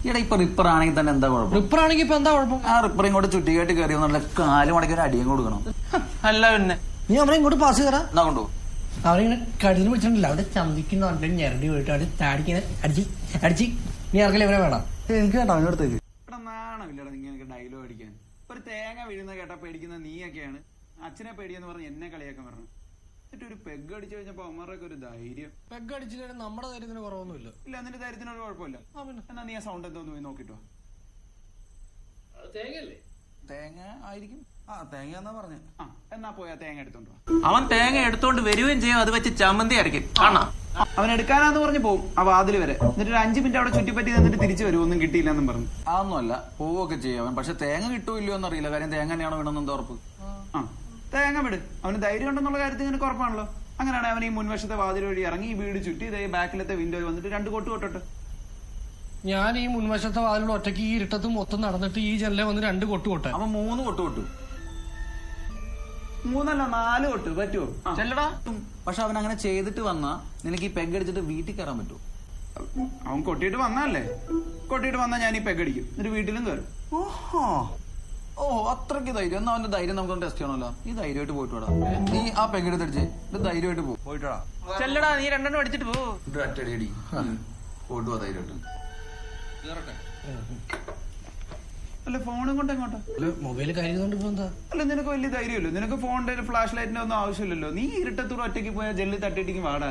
ഇവിടെ ഇപ്പൊ റിപ്പർ ആണെങ്കിൽ തന്നെ എന്താ കുഴപ്പം? റിപ്പർ ആണെങ്കിൽ ഇപ്പൊ എന്താ കുഴപ്പം? ആ റിപ്പർ ഇങ്ങോട്ട് ചുറ്റിക്കായിട്ട് കയറി വന്നുള്ള കാല് മടക്കി ഒരു അടിയും കൊടുക്കണം. അല്ല പിന്നെ നീ അവനെ ഇങ്ങോട്ട് പാസ് കയറാ. എന്നാ കൊണ്ടുപോകും. അവരിങ്ങനെ കടിഞ്ഞു പിടിച്ചിട്ടില്ല, അവിടെ ചന്തിക്കുന്നുണ്ട് ഞെരടി പോയിട്ട് അവിടെ താടിക്കിങ്ങനെ അടിച്ച് നീ ഇറക്കല ഇവരെ വേണം. എനിക്ക് വേണ്ട അവനടുത്തേക്ക്. ഇവിടെ നാണമില്ലടാ നിങ്ങൾക്ക് ഡയലോഗ് അടിക്കാൻ. ഒരു തേങ്ങ വീഴുന്ന കേട്ടാ പേടിക്കുന്ന നീയൊക്കെയാണ് അച്ഛനെ പേടിയെന്ന് പറഞ്ഞ് എന്നെ കളിയാക്കാൻ പറഞ്ഞു. എന്നിട്ട് ഒരു പെഗ് അടിച്ചു കഴിഞ്ഞപ്പോ അമ്മമാരൊക്കെ ഒരു ധൈര്യം. പെഗ് അടിച്ചിട്ട് നമ്മുടെ ധൈര്യത്തിന് കുറവൊന്നുമില്ല. ഇല്ല എന്നിട്ട് ധൈര്യത്തിനൊരു കുഴപ്പമില്ല. എന്നാ നീ ആ സൗണ്ട് എന്തോന്ന് പോയി നോക്കിട്ടോ. തേങ്ങ ആയിരിക്കും. ആ തേങ്ങ എന്നാ പറഞ്ഞ. ആ എന്നാ പോയാ തേങ്ങ എടുത്തോണ്ട് അവൻ തേങ്ങ എടുത്തോണ്ട് വരികയും ചെയ്യും, അത് വെച്ച് ചമ്മന്തി അരക്കും. കാണാം അവൻ എടുക്കാനാന്ന് പറഞ്ഞ് പോകും ആ വാതില് വരെ. എന്നിട്ട് ഒരു 5 മിനിറ്റ് അവിടെ ചുറ്റിപ്പറ്റി നിന്നിട്ട് തിരിച്ചു വരും, ഒന്നും കിട്ടിയില്ലെന്നും പറഞ്ഞു. അതൊന്നുമല്ല, പോവൊക്കെ ചെയ്യും അവൻ. പക്ഷെ തേങ്ങ കിട്ടുമോ ഇല്ലയോ എന്നറിയില്ല. കാര്യം തേങ്ങ തന്നെയാണോ വേണമെന്ന് ഉറപ്പ്. ആ തേങ്ങ വിട്, അവന് ധൈര്യം ഉണ്ടെന്നുള്ള കാര്യത്തിൽ നിനക്ക് ഉറപ്പാണല്ലോ. അങ്ങനെയാണെങ്കിൽ അവൻ ഈ മുൻവശത്തെ വാതിൽ വഴി ഇറങ്ങി ഈ വീട് ചുറ്റി ഇതേ ബാക്കിലത്തെ വിൻഡോയിൽ വന്നിട്ട് 2 കൊട്ട് കൊട്ടട്ടെ. ഞാൻ ഈ മുൻവശത്തെ വാതിലൂടെ ഒറ്റയ്ക്ക് ഈ ഇരുട്ടത്ത് മൊത്തം നടന്നിട്ട് ഈ ജനലെ വന്ന് 2 കൊട്ട് കൊട്ടെ. അവൻ 3 കൊട്ട് കൊട്ടു. 3 അല്ല 4 കൊട്ട് പറ്റുമോ? ചെല്ലടാ. പക്ഷെ അവൻ അങ്ങനെ ചെയ്തിട്ട് വന്നാ നിനക്ക് ഈ പെഗ് അടിച്ചിട്ട് വീട്ടിൽ കയറാൻ പറ്റുമോ? അവൻ കൊട്ടിയിട്ട് വന്നല്ലേ. കൊട്ടിയിട്ട് വന്നാ ഞാൻ ഈ പെഗ് അടിക്കും, എന്നിട്ട് വീട്ടിലും കയറും. ഓഹോ, ഓ അത്രയ്ക്ക് ധൈര്യം. എന്നാ അവന്റെ ധൈര്യം നമുക്ക് ടെസ്റ്റ് ചെയ്യണമല്ലോ. ഈ ധൈര്യമായിട്ട് പോയിട്ട് വാടാ. നീ ആ പെഗ് എടുത്തടിച്ച് ഇത് ധൈര്യമായിട്ട് പോയിട്ടാ. ചെല്ലടാ, നീ 2 അടിച്ചിട്ട് പോ. ഇത് അറ്റടി അടി പോയിട്ട് വാ ധൈര്യമായിട്ട്. അല്ല ഫോണും കൊണ്ട് എങ്ങോട്ടാ? മൊബൈൽ കരുതുകൊണ്ട് ഇപ്പൊ എന്താ? അല്ല നിനക്ക് വലിയ ധൈര്യമല്ലോ. നിനക്ക് ഫോണിന്റെ ഫ്ലാഷ് ലൈറ്റിന്റെ ഒന്നും ആവശ്യമില്ലല്ലോ. നീ ഇരുട്ടത്തൂർ ഒറ്റയ്ക്ക് പോയാൽ ജെല്ലി തട്ടിയിട്ടിക്ക് വാടാ.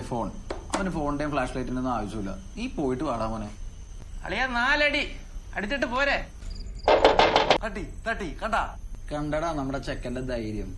ഫോൺ അവന് ഫോണിന്റെയും ഫ്ലാഷ് ലൈറ്റിന്റെ ഒന്നും ആവശ്യമില്ല. നീ പോയിട്ട് വാടാ മോനെ. അളിയാ 4 അടി അടിച്ചിട്ട് പോരെ. തട്ടി തട്ടി കണ്ടാ നമ്മുടെ ചെക്കന്റെ ധൈര്യം.